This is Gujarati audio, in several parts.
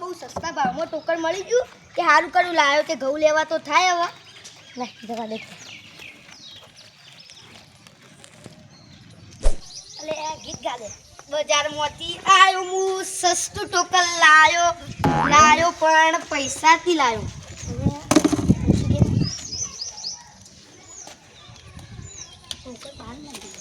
બહુ સસ્તા ભાવમાં ટોકર મળી ગયું કે સારું કર્યું લાવ્યો કે ઘઉં લેવા તો થાય હવે ના જવા દે અલે આ ગીત ગાલે બજારમાંથી આવ્યો હું સસ્તું ટોકર લાયો પણ પૈસાથી લાયો ટોકર બહાર નાખી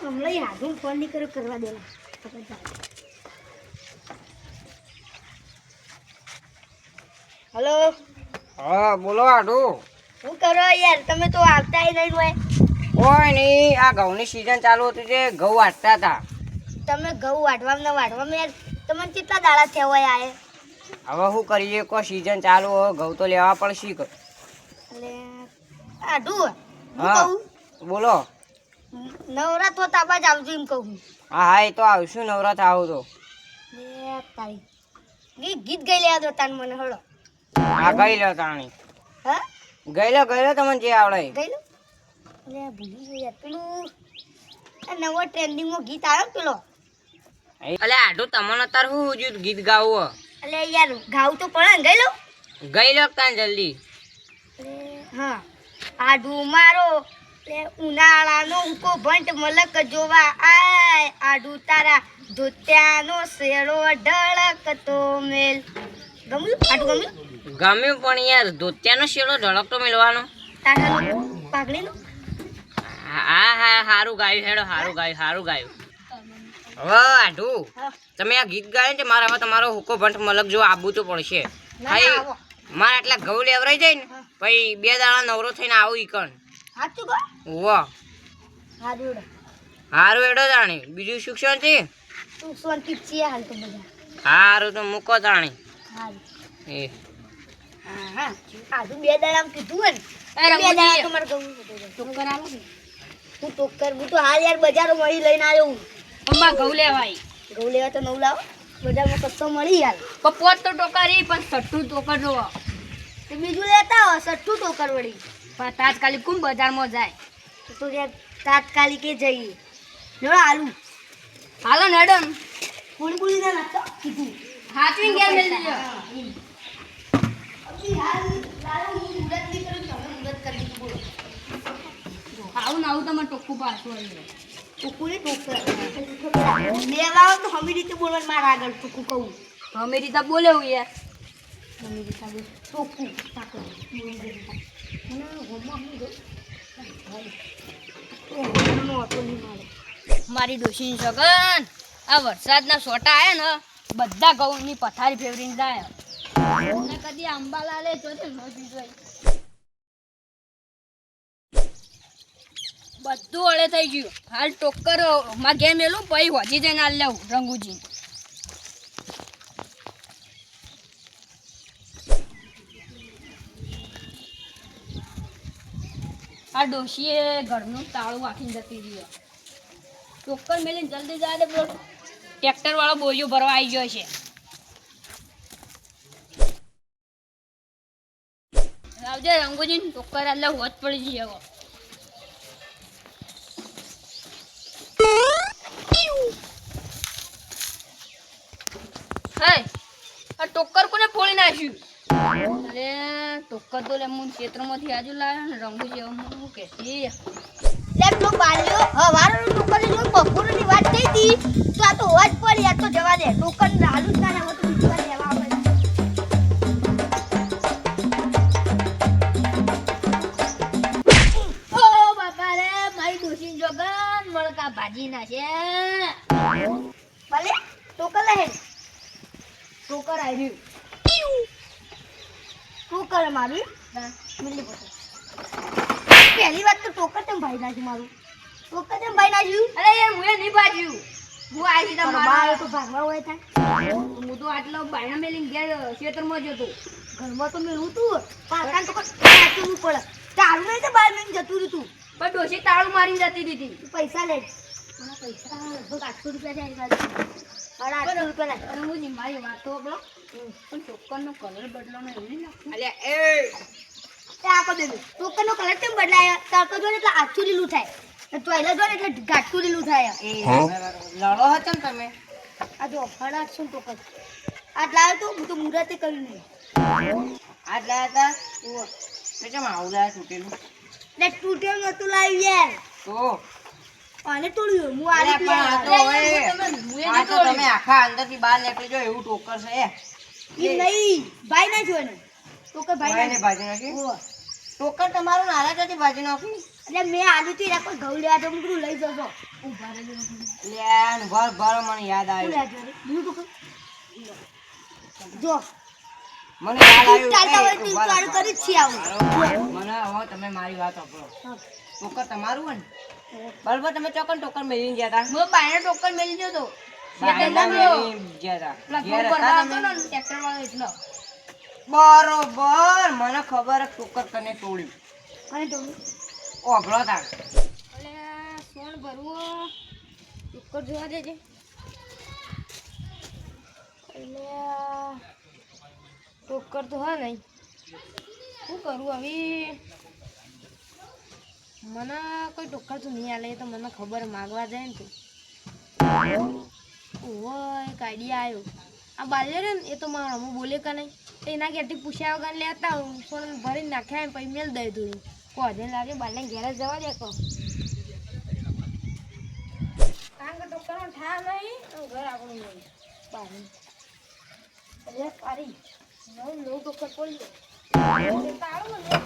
હમણાં યાદું ફોન નહીં કર્યો કરવા દેલા હલો હા બોલો આડુ શું કરો યાર તમે તો આવતા નહીં હોય કોઈ નહીં આ ઘઉંની સિઝન ચાલુ હતી તે ઘઉં વાટતા હતા તમે ઘઉં વાટવામાં યાર તમને કેટલા દાડા થયા હોય આએ હવે શું કરીએ કોઈ સિઝન ચાલુ હોય ઘઉં તો લેવા પડશે કે એટલે આડું હું હા કહું બોલો નવરાત તો તાબા જ આવજો એમ કહું હા હા એ તો આવશું નવરાત આવું તો તારી ગીત ગઈ લેવા દો તાન મને હળો હા ગઈ લો તાણી હા ગઈ લો તમને જે આવડે ગઈ લો એટલે ભૂલી ગઈ યાર પેલું આ નવો ટ્રેન્ડિંગમાં ગીત આવ્યો પેલો એટલે આડુ તમને અત્યારે શું ગીત ગાવું એટલે યાર ગાવું તો પડે ને ગઈ લો ગઈ લો તાન જલ્દી હા આડું મારો ઉનાળાનો ઉકો ભંટ મલક જોવા આય આડું તારા ધોત્યાનો શેરો ઢળકતો મેલ ગમ્યું આડું ગમ્યું ગમ્યું પણ યાર ધોતિયાનો શેડો ઢળક તો મેળવાનો તારાનો પાઘડીનો હા હા સારું ગાયું હેડો સારું ગાયું હવે આઢુ હા તમે આ ગીત ગાય ને મારે હવે તમારો હુકો ભંટ મલક જો આવવું તો પડશે ભાઈ આવો મારે આટલા ઘઉં લેવરાઈ જાય ને પછી 2 દાડા નવરો થઈને આવું ઈકણ સાચું કહો વાહ હારું હારું એડો જાણી બીજું શિક્ષણ છે તું શાંતિ છીએ હાલ તો બધા હારું તો મૂકો જાણી હારું એ હા આડું 2 દાડામાં કીધું હોય ને 2 દાડા તમારે ગવું ટોકર આલો ને તું ટોકર હું તો હાલ યાર બજારો મળી લઈને આવ્યો હું અમ્મા ઘઉં લેવાય ઘઉં લેવા તો નવ લાવો બજારમાં કચ્ચો મળી યાર પોત તો ટોકરી પણ સટ્ટું ટોકર નો તો બીજું લેતા હો સઠ્ઠું ટોકર વળી પણ તાત્કાલિક કોણ બજારમાં જાય તો યાર તાત્કાલિક એ જઈએ લેવા આલુ હાલો મેડમ પૂરી ના નાખતો કીધું હાચવીને ઘેર મેલી દેજો અબી હાલ લાલો હું મુદત નહીં કરું તમે મુદત કરી દીધું બોલો આવું ને આવું તમારે ટોકું પાછું આવી ટોકુની ટોકર લેવા આવો તો હમી રીતે બોલવાનું મારા આગળ ટોકું કહું અમે રીતે બોલે હું યાર હમી રીતે બોલ ટોકું તાકો મને હોમમાં હું ગઈ નો ઓટો નહીં મારે મારી ડોશીની સગન આ વરસાદના સોટા આયા ને બધા ઘઉંની પથારી ફેવરીને જાય ને કદી અંબાલાલે જોતે નહોતી જોઈ બધું અળે થઈ ગયું હાલ ટોકર માં ઘેર મેલું પછી હોજી જઈને હાલ લેવું રંગુજી આ ડોશીએ ઘરનું તાળું વાંખીને જતી રહ્યો ટોકર મેલીને જલ્દી જાય પેલો ટ્રેક્ટર વાળો બોરિયો ભરવા આવી ગયો છે આવજે રંગુજી ટોકર એટલે હોત પડી જઈએ હવે હે આ ટોકર કોને ફોડી નાખ્યું અરે ટોકર તો હું ક્ષેત્રમાંથી આજુ લાવ્યો ને રંગુજી હું કે લે પેલો બાલ્યો હવારો ટોકર જો બપોરની વાત થઈ હતી તો આ તો હોજ પડી આ તો જવા દે ટોકર આલુ જ ના લેવો તો બીજું લેવા આવે ઓ બાપા રે મારી ડોશી જોગન મળકા ભાજી ના છે ભલે ટોકર લે ટોકર આવ્યું ટોકર મારું મિલી પોતે પહેલી વાત તો ટોકર તેમ ભાઈ નાખ્યું મારું ટોકર તેમ ભાઈ નાખ્યું અરે યાર હું નહીં ભાજ્યું હું આવી તા બાર મારા તો ભાગવા હોય થાય હું તો આટલો બાયણા મેલીને ઘેર ખેતરમાં જતો ઘરમાં તો મેળવું તું પાકા તો કાચું પડે તારું નહીં તો બહાર લઈને જતું રહ્યું તું પણ ડોશી તાળું મારીને જતી દીધી તું પૈસા લે મને પૈસા લગભગ 800 રૂપિયા થાય મારા 800 રૂપિયા લાગે અને હું મારી વાત તો આપણો પણ ટોકરનો કલર બદલાનો એવું નહીં લાગતું અલ્યા એ તે આખો દે ટોકરનો કલર કેમ બદલાય તાર તો જો એટલે આખું લીલું થાય ટોયલેટ હોય ને એટલે ઘાટું લીલું થાય એ લડો હતો ને તમે આ જો ફળા શું ટોકર આજ લાવ્યો તો હું તો મુહૂર્તે કર્યું નહીં આજ લાયા હતા મેં કેમ આવું લાયા તૂટેલું એટલે તૂટેલું નતું લાવ્યું યાર તો અને તોડ્યું હું અરે આલી પણ આ તો હવે આ તો તમે આખા અંદરથી બહાર નીકળી જાઓ એવું ટોકર છે ઈ નહીં ભાઈ ના જોઈને ટોકર ભાઈ ભાઈને ના ભાજી નાખી ઓહો. ટોકર તમારું નાના ત્યાંથી ભાજી નાખી એટલે મેં આલુ થી કોઈ ઘઉં લેવા તો હું કીધું લઈ જજો ઉભા રહેજો લ્યા ભર ભર મને યાદ શું આવ્યું લેજો રે બીજું ટોકર જો મને યાદ ચાલતા હોય આવ્યું તો ચાલુ કરી જ છીએ આવું મને હવે તમે મારી વાત સાંભળો ટોકર તમારું હોય ને બરાબર તમે ચોકન ટોકર મેળવીને ગયા હતા હું બાયનો ટોકર મેલી ગયો તો બાયલા મેળવીને ગયા હતા ઘેર હતા તમે ટ્રેક્ટર વાળો એટલો બરોબર મને ખબર છે ટોકર કને તોડ્યું અને તોડ્યું ઓભળો તા એટલે સોન ભરવું ટોકર જોવા દેજે એટલે ટોકર તો હા નહીં શું કરું હવે મને કોઈ ટોકર તો નહીં આલે તો મને ખબર માગવા જાય ને તો ઓહો એક આઈડિયા આવ્યો આ બાલ્ય રે ને એ તો મારા હું બોલે કે નહીં એના ઘેરથી પૂછ્યા વગર લેતા હું સોન ભરીને નાખ્યા ને પછી મેલ દઈ દઉં કોને લાગે બાલ્ય ઘેર જ જવા દે કહો કારણ કે ટોકરનો ઠા નહીં તો ઘર આપણું નહીં બારી અરે પારી નવું ટોકર પડ્યું તાળું ને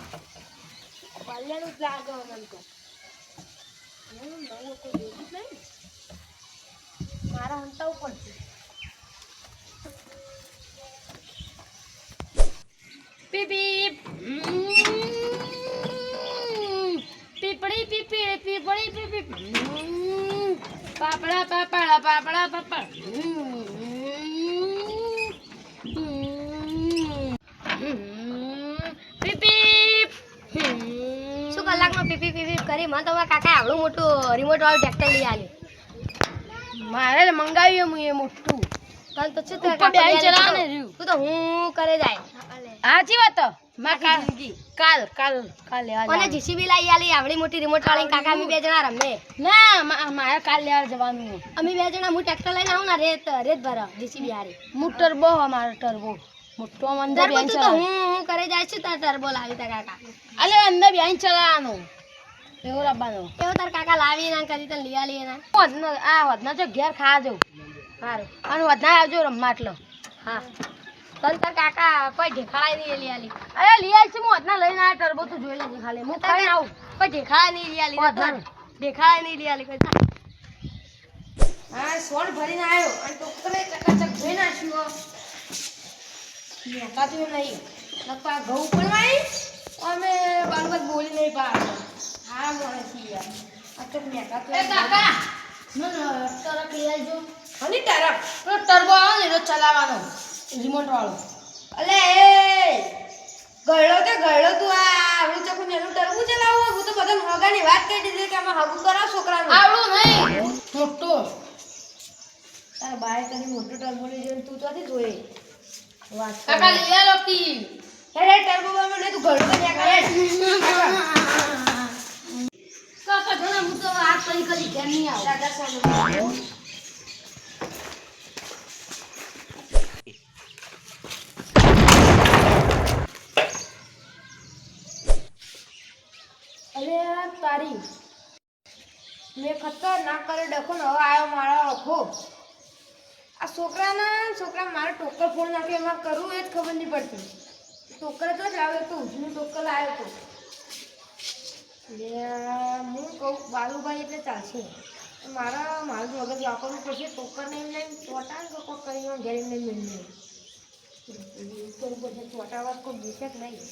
બાલ્યાનું જ લાગે મને તો નવું કોઈ જોયું જ નહીં મારા હંતાવું પડશે પીપ પીપળી પીપળી પીપળી પીપી પાપડા પાપડા પાપડા પાપડ શું કલાકમાં પીપી પીપી કરી મને તો કાકા આવડું મોટું રિમોટ વાળું ટ્રેક્ટર લઈ આવ્યું મારે મંગાવ્યું હું એ મોટું તને તો શું તું તો હું કરે જાય સાચી વાત તો કાલ લેવા જીસીબી લાવી આલી આવડી મોટી રિમોટ વાળી કાકા અમે બે જણા રમે ના મારે કાલ લેવા જવાનું અમે બે જણા હું ટ્રેક્ટર લઈને આવું ને રેત ભરા જીસીબી હારી હું ટર્બો અમારો ટર્બો મોટો અંદર બેન તો હું કરે જાય છું તાર ટર્બો લાવી તા કાકા અલે અંદર બેન ચલાવવાનો એવો લાવવાનો એવો તાર કાકા લાવી ના કરી તને લઈ આલી ના આ વધના જો ઘેર ખા જાવ સારું અને વધના આવજો રમવા એટલો હા તન તાર કાકા કોઈ ઢેખાળાય નહીં લઈ આલી અરે લઈ આલ છે હું વધના લઈને આ ટર્બો તું જોઈ લેજે ખાલી હું ખાઈને આવું કોઈ ઢેખાળા નહીં લઈ આલી ઢેખાળા નહીં લઈ આલી કોઈ હા સોન ભરીને આવ્યો અને ટોકરે ચકાચક ધોઈ નાખ્યો મેકાતું નહીં લગભગ ઘઉં પણ વાળી અમે બાલબત બોલી નહીં પાડતો હા મને યાર આ તો મેકાતું એ કાકા ટરક લઈ આવજો હની ટરક પેલો ટર્બો આવે ને એનો ચલાવવાનો રિમોટ વાળો અલે એ ગળો તું આ આવડું ચકું નેનું ટર્બો ચલાવવું હું તો બધા હગાની વાત કરી દીધી કે આમાં હગું કરાવ છોકરાનું આવડું નહીં મોટો તારા બાય કદી મોટો ટર્બો લઈ જઈને તું ત્યાંથી જોઈએ વાત કાકા લઈ આલો કી હેડે ટર્બો માં ને તું ગળો તો ન્યા કરે કાકા ઘણા હું તો હાથ પડી કરી ઘેર નહીં આવ દાદા સામે અરે તારી મેં ખતરનાક કરે ડખો ને હવે આવ્યો મારો આખો આ છોકરા મારે ટોકર ફોડ નાખે એમાં કરવું એ જ ખબર નહીં પડતી ટોકર તો જ આવ્યો તો હું ટોકર આવ્યો તો હું કહું બાલુભાઈ એટલે ચાલશે મારું મગજ વાપરવું પડશે ટોકર નહીં લઈને ચોટા કોઈ કરીને ઘેર એમને મેળવી બધે ચોટા વાત કોઈ બેસે જ નહીં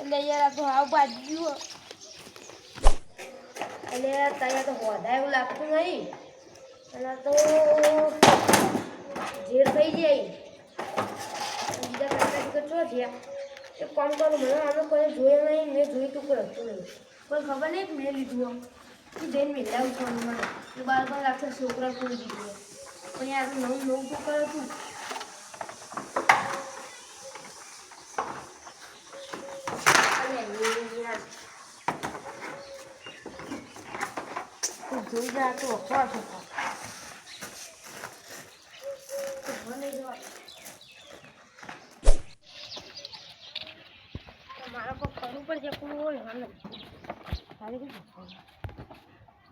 એટલે યાર આ તો હાવ બાજ્યું એટલે ત્યાં તો હોદા એવું લાગતું નહીં અને તો ઝેર થઈ જાય બીજા કાકા ચો થયા એક કામ કરો મને આનો કોઈ જોયો નહીં મેં જોયું તું કોઈ હતું નહીં કોઈ ખબર નહીં મેં લીધું આમ તું જઈને મેળાવું છું મને એ બાળકો લાગશે છોકરા કોઈ દીધું પણ યાર નવું નવું તો કરે તું જોઈ જાય તો અફવા છોકરા મારા કોઈ કરવું પડશે પૂરું હોય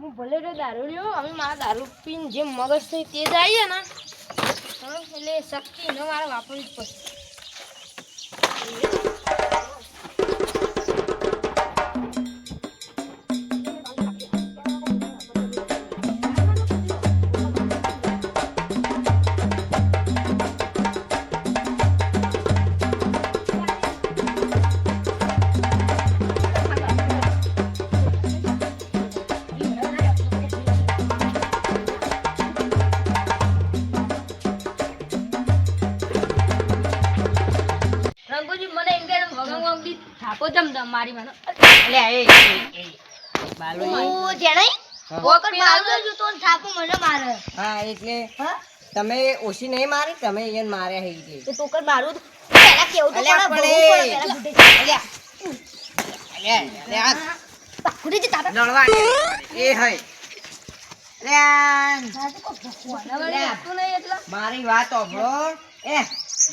હું ભલે તો દારૂ લ્યો અમે મારા દારૂ પીને જે મગજ થઈ તે જ આવીએ ને એટલે શક્તિ ન મારે વાપરવી જ પડશે થાપો જમ મારી મને એટલે બાલુજી તું જેણે વખત મારું જો તો થાપો મને મારે હા એટલે હા તમે ઓછી નહીં મારી તમે એને માર્યા હે એટલે તો ટોકર મારું તો પહેલા કેવું તો અલ્યા પડે પણ પહેલા અલ્યા પાકુડી જે તાપે દળવા એ હય મારી વાત સાંભળો એ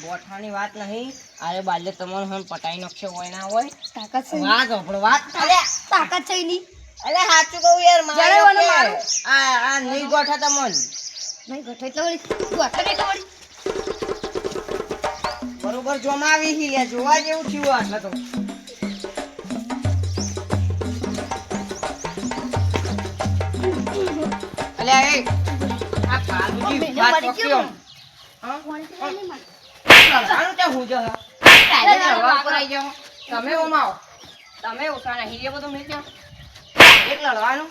બોઠાની વાત નહીં અરે બાલ્ય તમારું હમ પટાઈ નાખશે હોય ના હોય તાકાત છે વાત સાંભળો વાત તાકાત છે ની અલે સાચું કહું યાર જણાવવાનું મારું મારું. આ નહીં ગોઠા તમન નહીં ગઠો એટલે વળી ગઠો એટલે વળી બરોબર જમાવી હી યાર જોવા જેવું થયું આટલે તો અલે એ આ કાલુજી બેને વાત મરી પક્યો ગયું. હા કોણ નહીં મારે આનું તે હું જો હા કાલે લડવા ઉપર આઈ જાઓ તમે ઓમાઓ તમે ઓછા નહીં એ બધું મેં જાઓ એક લડવાનું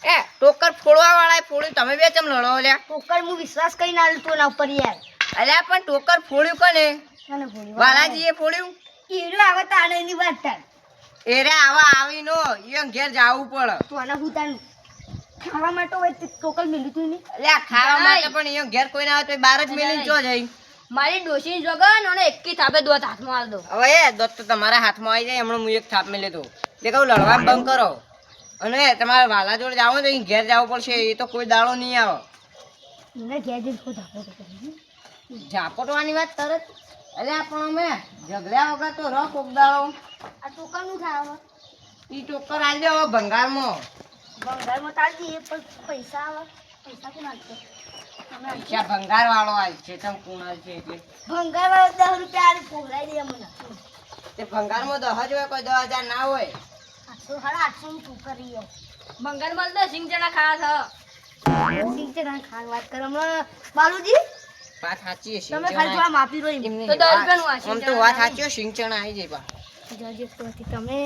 એ ટોકર ફોડવા વાળા ફોડ્યું તમે બે ચમ લડો લ્યા ટોકર હું વિશ્વાસ કરીને આલું તો ના ઉપર યાર અલ્યા પણ ટોકર ફોડ્યું કોને મને ભૂલી વાલાજીએ ફોડ્યું ઈરો આવે તાણે ની વાત તાર એરે આવા આવી નો ઈયો ઘેર જાવું પડે તો આના હું તાન ખાવા માટે હોય તે ટોકર મેલી તું નહીં અલ્યા ખાવા માટે પણ ઈયો ઘેર કોઈ ના આવે તો બહાર જ મેલીને ચો જઈ મારી ડોશી જોગન અને એકી થાપે દો હાથમાં આલ દો હવે એ દોત તો તમારા હાથમાં આવી જાય હમણાં હું એક થાપ મેં લીધો તે કહું લડવાનું બંધ કરો અને તમારે વાલા જોડે જાવ તો અહીં ઘેર જવું પડશે એ તો કોઈ દાડો નહીં આવે મને ઘેર જઈને ખુદ આપો ઝાપટવાની વાત તરત અલ્યા પણ અમે ઝઘડ્યા વગર તો રહ કોક દાડો આ ટોકર નું થાય ઈ ટોકર આવી જાવ ભંગારમાં બંગાળમાં તાર દઈએ પણ પૈસા આવે પૈસા કોણ આપશે પૈસા ભંગાર વાળો આવી છે તમ કુણાલ છે એટલે ભંગાળમાં 10 રૂપિયા આને પોગરાઈ દે મને તે ભંગારમાં 10 જ હોય કોઈ 10,000 ના હોય 800 નું ટોકર રહ્યો બંગાળ બોલ તો સિંગ ચણા ખાવા સિંચના ખાન વાત કરો હમણાં બાલુજી વાત સાચી છે તમે ખાલી થોડા માફી રહો એમ તો 10 રૂપિયાનું આ આમ તો વાત સાચી સિંચણા આવી જાય પા જજે તો તમે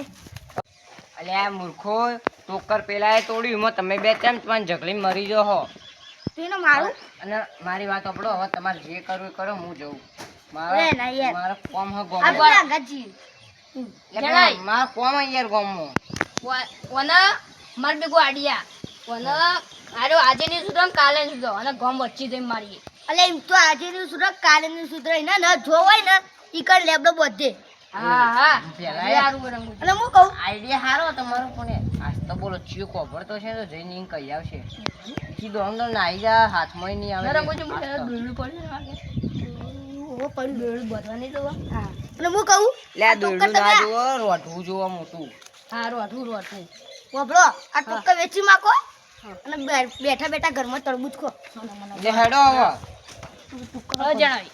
અલ્યા મૂર્ખો ટોકર પેલાએ તોડ્યું એમાં તમે બે તેમ તમારે ઝઘડી મરી જો હો તેનો મારું અને મારી વાત સાંભળો હવે તમારે જે કરવું એ કરો હું જઉં અરે ના યાર. મારા કોમ હ ગોમ આપણે આગળજી જણાય. મારા કોમ હ યાર ગોમમાં વના માર બેગો આડિયા વના આરો આજે ની સુધરો ને કાલે ની સુધરો અને ગમ વચ્ચે જઈને મારીએ અલે એમ તો આજે નું સુધર કાલે નું સુધર ના ન જોવાય ને ઈ કર લેબડો બધે હા હા પેલા યારું રંગું અને હું કહું આઈડિયા સારો તમારો પણ આજ તો બોલો ચિયો કોભર તો છે તો જઈને ઈન કહી આવશે સીધો અંદર નાઈ જા હાથમાં નહીં આવે રંગું છું મને દોડવું પડે વાગે ઓ પણ બેડ બધવા નહીં જોવા હા અને હું કહું લે આ દોરડું ના જુઓ રોઢવું જોવા મોટું હારું આઠું રોટું વાપરો આ ટોકર વેચી માકો અને બેઠા બેઠા ઘરમાં તરબૂચ ખો જે હેડો હવે હવે જણાવી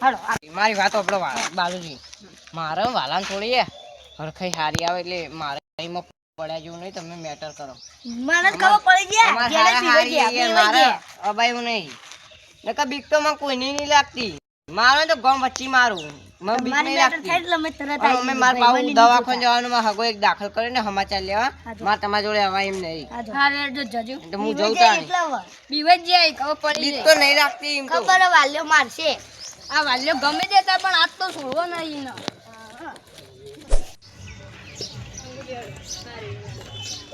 હાલો મારી વાત આપણો બાલુજી મારે વાલાને થોડી હરખાઈ હારી આવે એટલે મારે એમાં પડ્યા જેવું નહીં તમે મેટર કરો મને ખબર પડી ગયા અમારે જેને હારા પીવે હારી છે યાર, આપણે મારે વઈએ. અબાયું નહીં નકર બીક તો મને કોઈની નહીં લાગતી મારે તો ગમ વચ્ચે મારું મને બીક મારી નહીં બેટર થાય લાગતી એટલે અમે તરત અને આવી અમે જઈએ. મારા ભાઈ પાઉ બની દવાખાને દીધું. જવાનું મારા હગો એક દાખલ કરીને સમાચાર લેવા મારે તમારા જોડે આવા એમ નહીં આ જો. હારે જો જજો એટલે હું પીવે જઉં છે તાણી એટલા વાર. બીવે જ જાય ખબર પડી બીક જાય તો નહીં લાગતી એમ તો ખબર હે વાલ્યો મારશે આ વાલ્યો ગમે દેતા પણ આજ તો છોડવો નહીં ને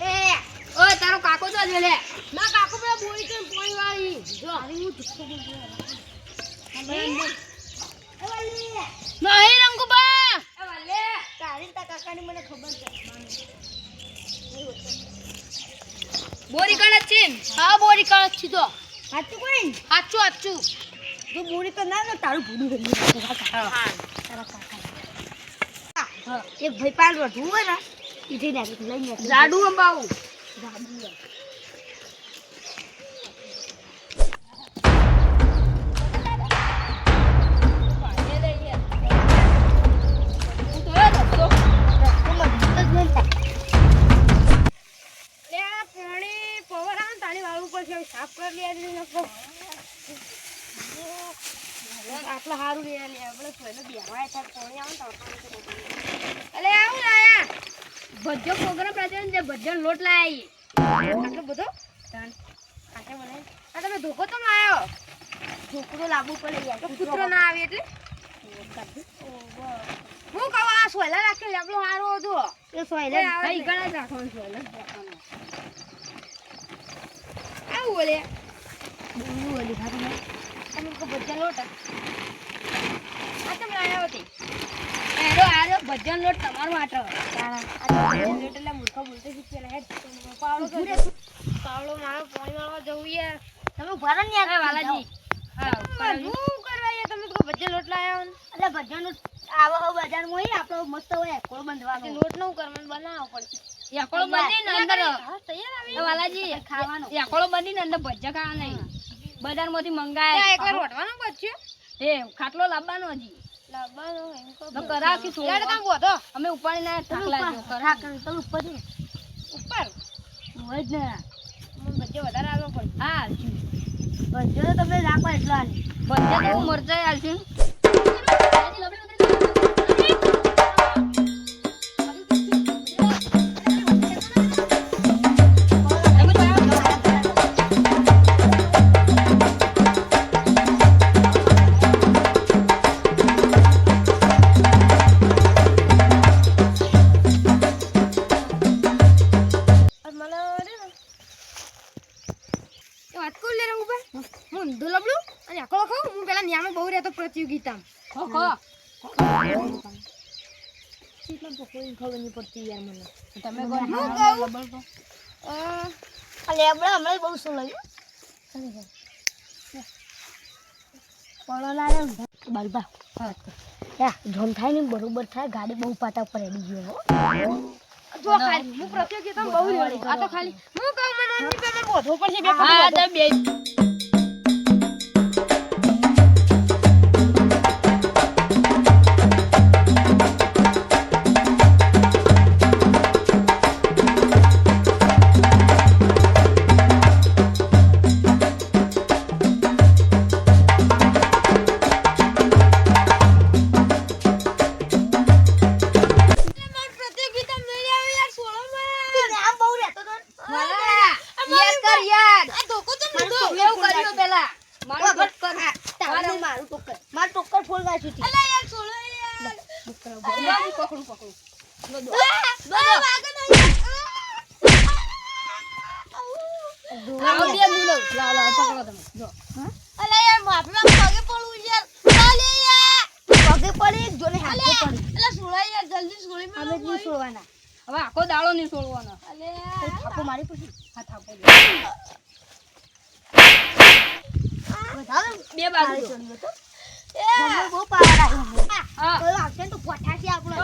એ ઓય તારો કાકો તો છે લે ના કાકો પેલા બોરી કે પોણી વાળી જો આની હું ધુક્કો બોલતો નહીં રંગુબા એ વાલે તારી તા કાકાની મને ખબર છે બોરી કણ છે હા બોરી કણ છે તો સાચું કોઈ સાચું જો બોરી કણ ના તારું ભૂડું કરી તારા કાકા એક ભાઈ પાન રોઠું હોય ને ઈઠે નાખી લઈને જાડુ અંબાવું જાડુ સાફ કરી લે આટલા સારું રે આપણે પહેલા બેવાય થાય પાણી આવે અલે આવું લાયા ભજ્જો પ્રોગ્રામ રાજા જે ભજ્જન લોટ લાયા આટલો બધો આટલે મને આ તમે ધોકો તો લાયો ધોકો લાવવું પડે યાર કૂતરો ના આવે એટલે હું કહું આ સોયલા રાખે આપણો હારો હતો એ સોયલા ભાઈ ગળા જ રાખવાનું સોયલા રાખવાનું આવું બોલે બોલું બોલી ભાઈ તમે કો ભજ્જન લોટ આ તમે લાયા હતી એરો આરો ભજ્જન લોટ તમારો આટો તારા આ લોટ એટલે મૂર્ખો બોલતો શીખેલા હેડ પાવળો પાવળો મારો પાણી વાળવા જવું યાર તમે ભરણ ને યાર વાલાજી હા હું કરવા યાર તમે કો ભજ્જન લોટ લાયા એટલે ભજ્જન લોટ આવો હો બજાર માં આપણો મસ્ત હોય એકોળો બંધવાનો લોટ નું કરવાનું બનાવવો પડશે એકોળો બંધીને અંદર તૈયાર આવી વાલાજી ખાવાનો એકોળો બંધીને અંદર ભજ્જા ખાવા નહીં બજારમાંથી મંગાય એકલા રોટવાનો બચ્યો એ ખાટલો લાવવાનો હજી લાવવાનો એમ કો કરા કે યાર કામ બોધો અમે ઉપાડી ના ઠાકલા જો કરા તમે ઉપર જો ઉપર હોય જ ને મને બચ્ચો વધારે આવવો પડે હા બચ્ચો તો તમે રાખો એટલો આલે બચ્ચા તો હું મરચાઈ આલશું પ્રતિયોગિતા કોઈ ખબર નહીં પડતી યાર મને તમે હમણાં બહુ શું લાગ્યું પડો લાવે બલબા જોમ થાય ને બરોબર થાય ગાડી બહુ પાટા ઉપર એડી ગયો જો ખાલી હું પ્રતિયોગિતા બહુ રેડી આ તો ખાલી હું કહું મને ઓનલી પેમેન્ટ બોધવો પડશે બે હા બે હવે આખો દાડો નહીં છોડવાનો થાપો મારી પછી હા થાપો બે બાજુ છોડ્યો તો એ બહુ પાવર આવ્યો હા તો આવશે તો પોઠાસી આપણો